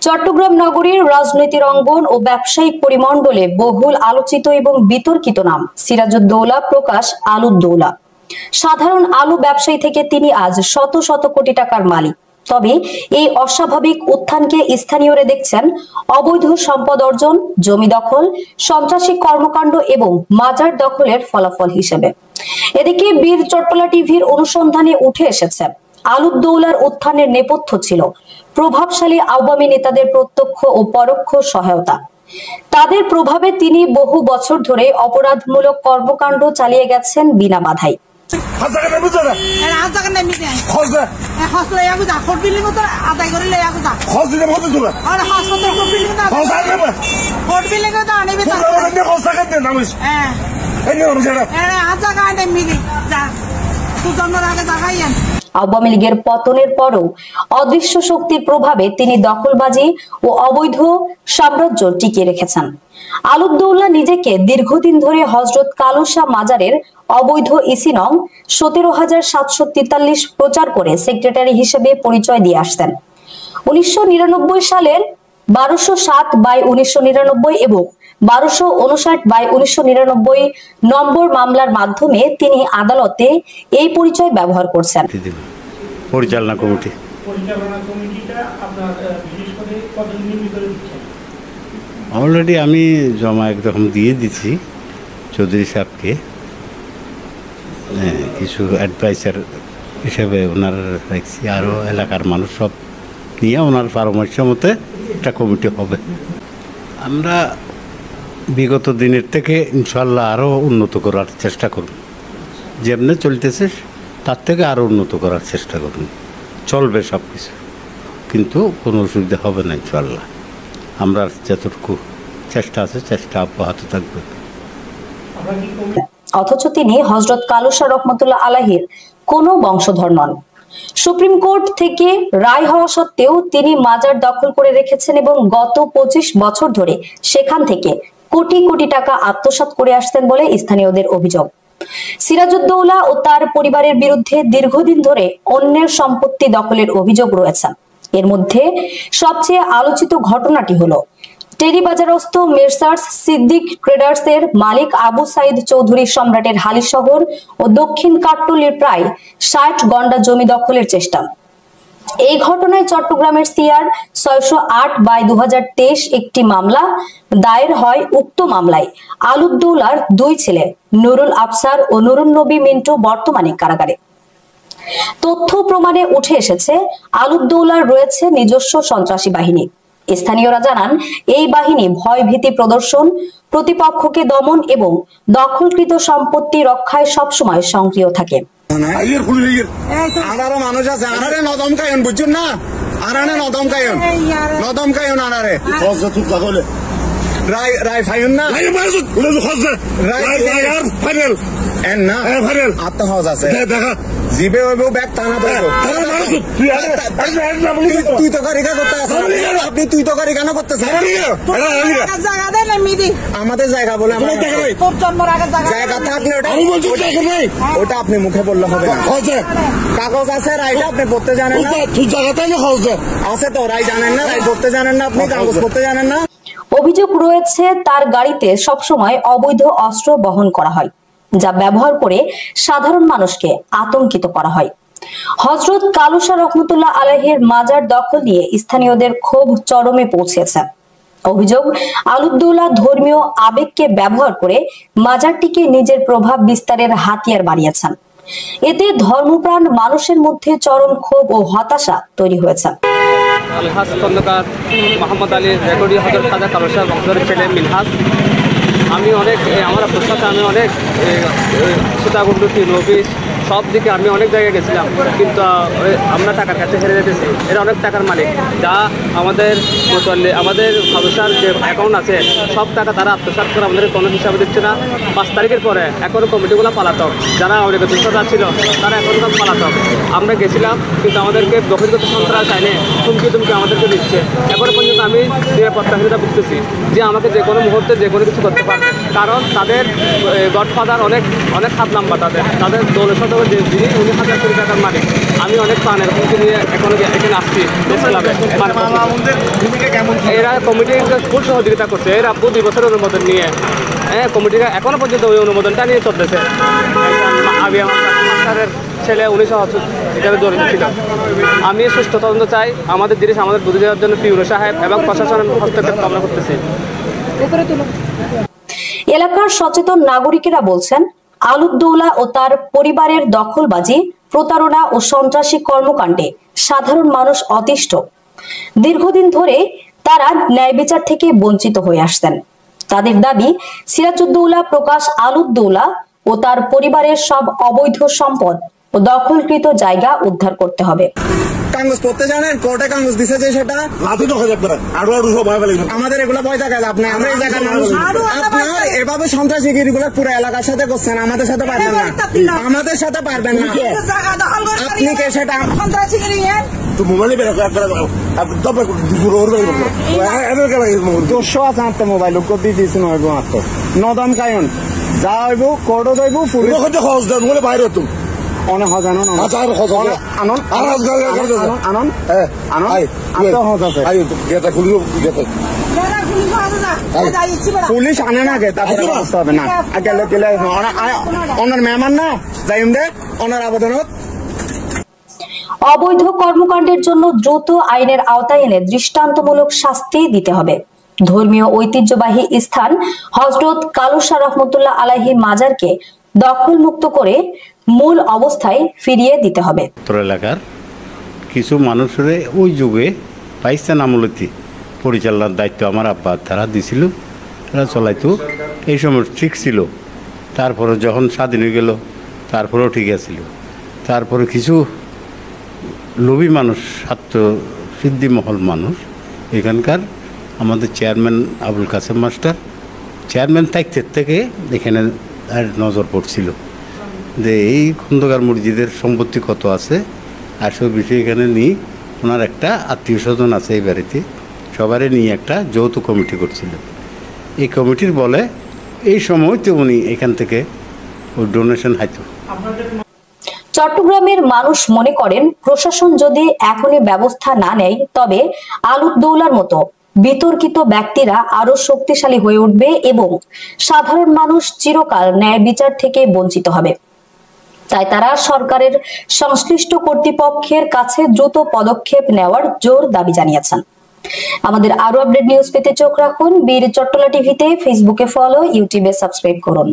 চট্টগ্রাম নগরীর রাজনৈতিক অঙ্গন ও ব্যবসায়িক পরিমণ্ডলে বহুল আলোচিত এবং বিতর্কিত নাম সিরাজউদ্দৌলা প্রকাশ আলুদ্দৌলা। সাধারণ আলু ব্যবসায়ী থেকে তিনি আজ শত শত কোটি টাকার মালিক। তবে এই অস্বাভাবিক উত্থানকে স্থানীয়রা দেখছেন অবৈধ সম্পদ অর্জন, জমি দখল, সন্ত্রাসী কর্মকাণ্ড এবং মাজার দখলের ফলাফল হিসেবে। এদিকে বীর চট্টলা টিভির অনুসন্ধানে উঠে এসেছে আলুদ্দৌলার উত্থানের নেপথ্য ছিল প্রভাবশালী আওয়ামী নেতাদের প্রত্যক্ষ ও পরোক্ষ সহায়তা। তাদের প্রভাবে তিনি বহু বছর ধরে অপরাধমূলক কর্মকাণ্ড চালিয়ে গেছেন বিনা বাধাই। আওয়ামী লীগের পতনের পরও অদৃশ্য শক্তির প্রভাবে তিনি দখলবাজি ও অবৈধ সাম্রাজ্য টিকিয়ে রেখেছেন। আলুদ্দৌলা নিজেকে দীর্ঘদিন ধরে হযরত কালুশা মাজারের অবৈধ ইসি নং 17,743 প্রচার করে সেক্রেটারি হিসেবে পরিচয় দিয়ে আসতেন। 1999 সালের 1207/1999 এবং 1259/1999 নম্বর মামলার মাধ্যমে তিনি আদালতে এই পরিচয় ব্যবহার করছেন। পরিচালনা কমিটিটা আপনার বিশেষ করে কতদিনের ভিতরে দিচ্ছেন? অলরেডি আমি জমা একরকম দিয়ে দিচ্ছি চৌধুরী সাহেবকে, কিছু অ্যাডভাইসার হিসেবে ওনার রাখছি, আরও এলাকার মানুষ সব নিয়ে ওনার পরামর্শ মতে একটা কমিটি হবে। আমরা বিগত দিনের থেকে ইনশাল্লাহ আরও উন্নত করার চেষ্টা করব, যেমনি চলতেছে তার থেকে আরও উন্নত করার চেষ্টা করুন। চলবে সব কিছু, কিন্তু কোনো অসুবিধা হবে না ইনশাল্লাহ। আমরা যতটুকু চেষ্টা আছে চেষ্টা অব্যাহত থাকবে। অথচ তিনি হযরত কালুশা রহমতুল্লাহ আলাইহির কোনো বংশধর নন। সুপ্রিম কোর্ট থেকে রায় হওয়া সত্ত্বেও তিনি মাজার দখল করে রেখেছেন এবং গত 25 বছর ধরে সেখান থেকে কোটি কোটি টাকা আত্মসাৎ করে আসতেন বলে স্থানীয়দের অভিযোগ। সিরাজউদ্দৌলা ও তার পরিবারের বিরুদ্ধে দীর্ঘদিন ধরে অন্যের সম্পত্তি দখলের অভিযোগ রয়েছে। এর মধ্যে সবচেয়ে আলোচিত ঘটনাটি হলো টেরিবাজারস্থ মেসার্স সিদ্দিক ট্রেডার্স এর মালিক আবু সাইদ চৌধুরী সম্রাটের হালিশহর ও দক্ষিণ কাট্টলির প্রায় 60 গন্ডা জমি দখলের চেষ্টা। এই ঘটনায় চট্টগ্রামের সিআর 608/2023 একটি মামলা দায়ের হয়। উক্ত মামলায় আলুদ্দৌলার দুই ছেলে নুরুল আফসার ও নুরুন নবী মিন্টু বর্তমানে কারাগারে। তথ্য প্রমাণে উঠে এসেছে আলুদ্দৌলার রয়েছে নিজস্ব সন্ত্রাসী বাহিনী। স্থানীয়রা জানান এই বাহিনী ভয় ভীতি প্রদর্শন, প্রতিপক্ষকে দমন এবং দখলকৃত সম্পত্তি রক্ষায় সবসময় সক্রিয় থাকে। মানুষ আছে আনারে নদম কায়ন বুঝছেন না, আনারে নদম কায়ন আনারে রায় ফাইন না আত্মহজ আছে জিবে ব্যাগ টানা তুই তো গাড়ি করতে আপনি তুই তো গাড়ি কেন করতেছেন? আমাদের জায়গা বলে জায়গা থাকলে ওটা আপনি মুখে বললে হবে না। কাগজ আছে, রায়টা আপনি পড়তে জানেন না, আছে তো রায় জানেন না, রায় পড়তে জানেন না, আপনি কাগজ পড়তে জানেন না। অভিযোগ রয়েছে তার গাড়িতে সবসময় অবৈধ অস্ত্র বহন করা হয়, যা ব্যবহার করে সাধারণ মানুষকে আতঙ্কিত করা হয়। হযরত কালুশা রহমতুল্লাহ আলাইহির মাজার দখল নিয়ে স্থানীয়দের ক্ষোভ চরমে পৌঁছেছে। অভিযোগ, আলুদ্দৌলা ধর্মীয় আবেগকে ব্যবহার করে মাজারটিকে নিজের প্রভাব বিস্তারের হাতিয়ার বানিয়েছেন। এতে ধর্মপ্রাণ মানুষের মধ্যে চরম ক্ষোভ ও হতাশা তৈরি হয়েছে। আলহাজ খন্দকার মোহাম্মদ আলীর রেকর্ডি হযরত খাজা কালুশা বংশের ছেলে মিনহাজ। আমি অনেক আমার প্রশ্নতে আমি অনেক সীতাকুণ্ডুতি নবী সব দিকে আমি অনেক জায়গায় গেছিলাম, কিন্তু আমরা টাকার কাছে হেরে যেতেছি। এরা অনেক টাকার মালিক, যা আমাদের আমাদের কালুশার যে অ্যাকাউন্ট আছে সব টাকা তারা আত্মসাৎ করে আমাদের কোনো হিসাবে দিচ্ছে না। 5 তারিখের পরে এখন কমিটিগুলো পালাতক, যারা আমাদের দুঃসদা ছিল তারা এখন পালাতক। আমরা গেছিলাম কিন্তু আমাদেরকে বহির্গত সন্ত্রাস আইনে হুমকি আমাদেরকে দিচ্ছে। এখনো পর্যন্ত আমি নিরাপত্তাহীনতা বুঝতেছি যে আমাকে যে কোনো মুহূর্তে যে কোনো কিছু করতে পারবে, কারণ তাদের গডফাদার অনেক অনেক হাত লম্বা, তাদের দৌলত যে যিনি 19,000 কোটি টাকার মালিক। আমি অনেক প্রাণের হুমকি নিয়ে এখানে আসছি প্রেস ক্লাবে। এরা কমিটিকে ফুল সহযোগিতা করছে, এরা 2 বছরের অনুমোদন নিয়ে কমিটিকে এখনো পর্যন্ত ওই অনুমোদনটা নিয়ে চলতেছে। আগে আমার সরকারের ছেলে 19 এখানে জড়িত ছিল। আমি সুষ্ঠু তদন্ত চাই, আমাদের জিনিস আমাদের বুঝে দেওয়ার জন্য পিউরো সাহেব এবং প্রশাসনের হস্তক্ষেপ কামনা করতেছি। এলাকার সচেতন নাগরিকেরা বলছেন, আলুদ্দৌলা ও তার পরিবারের দখলবাজি, প্রতারণা ও সন্ত্রাসী কর্মকাণ্ডে সাধারণ মানুষ অতিষ্ঠ। দীর্ঘদিন ধরে তারা ন্যায় বিচার থেকে বঞ্চিত হয়ে আসছেন। তাদের দাবি, সিরাজউদ্দৌলা প্রকাশ আলুদ্দৌলা ও তার পরিবারের সব অবৈধ সম্পদ ও দখলকৃত জায়গা উদ্ধার করতে হবে। কাগজ পড়তে জানেন? কোর্টে কাগজ দিছে যে সেটা আমাদের এগুলো ভয় থাকে আপনি, আমরা এই জায়গার মানুষ। আপনার এভাবে সন্ত্রাসীগিরিগুলো পুরো এলাকার সাথে করছেন, আমাদের সাথে পারবেন না, আমাদের সাথে পারবেন না। আপনি কে সেটা মোবাইলে দোষও আছে আপনার মোবাইল দিয়ে দিয়েছেন নদম কায়ন যা হইব কোর্টও যাইব পুলিশ বাইরে তুমি অনেক হজ আনন্দ পুলিশ আনে না গে তারপরে অবস্থা হবে না গেলে গেলে ওনার মেহমান না যাই দে ওনার আবেদনত। অবৈধ কর্মকাণ্ডের জন্য দ্রুত আইনের আওতায় এনে দৃষ্টান্তমূলক শাস্তি দিতে হবে। ধর্মীয় ঐতিহ্যবাহী স্থান হযরত কালুসা রহমতুল্লাহ আলাইহি মাজারকে দখল মুক্ত করে মূল অবস্থায় ফিরিয়ে দিতে হবে। এলাকার কিছু মানুষের ওই যুগে পাকিস্তান আমলতি পরিচালনার দায়িত্ব আমার আব্বা তারা দিছিল, তারা চলাইতো, এই সময় ঠিক ছিল। তারপরে যখন স্বাধীন হয়ে গেল তারপরেও ঠিক আছিল। তারপরে কিছু লোভী মানুষ, স্বার্থ সিদ্ধিমহল মানুষ, এখানকার আমাদের chairman Abul Kasem master chairman থেকে এখানে নজর পড়ছিল যে এই খন্দকার মসজিদের সম্পত্তি কত আছে আর সব বিষয় এখানে নিয়ে ওনার একটা আত্মীয় স্বজন আছে এই বাড়িতে, সবারই নিয়ে একটা যৌথ কমিটি করছিল। এই কমিটির বলে এই সময়তে উনি এখান থেকে ওই ডোনেশন হাইতো। চট্টগ্রামের মানুষ মনে করেন, প্রশাসন যদি এখনই ব্যবস্থা না নেয় তবে আলুদ্দৌলার মতো বিতর্কিত ব্যক্তিরা আরো শক্তিশালী হয়ে উঠবে এবং সাধারণ মানুষ চিরকাল ন্যায় বিচার থেকে বঞ্চিত হবে। তাই তারা সরকারের সংশ্লিষ্ট কর্তৃপক্ষের কাছে দ্রুত পদক্ষেপ নেওয়ার জোর দাবি জানিয়েছেন। আমাদের আরো আপডেট নিউজ পেতে চোখ রাখুন বীর চট্টলা টিভিতে, ফেসবুকে ফলো, ইউটিউবে সাবস্ক্রাইব করুন।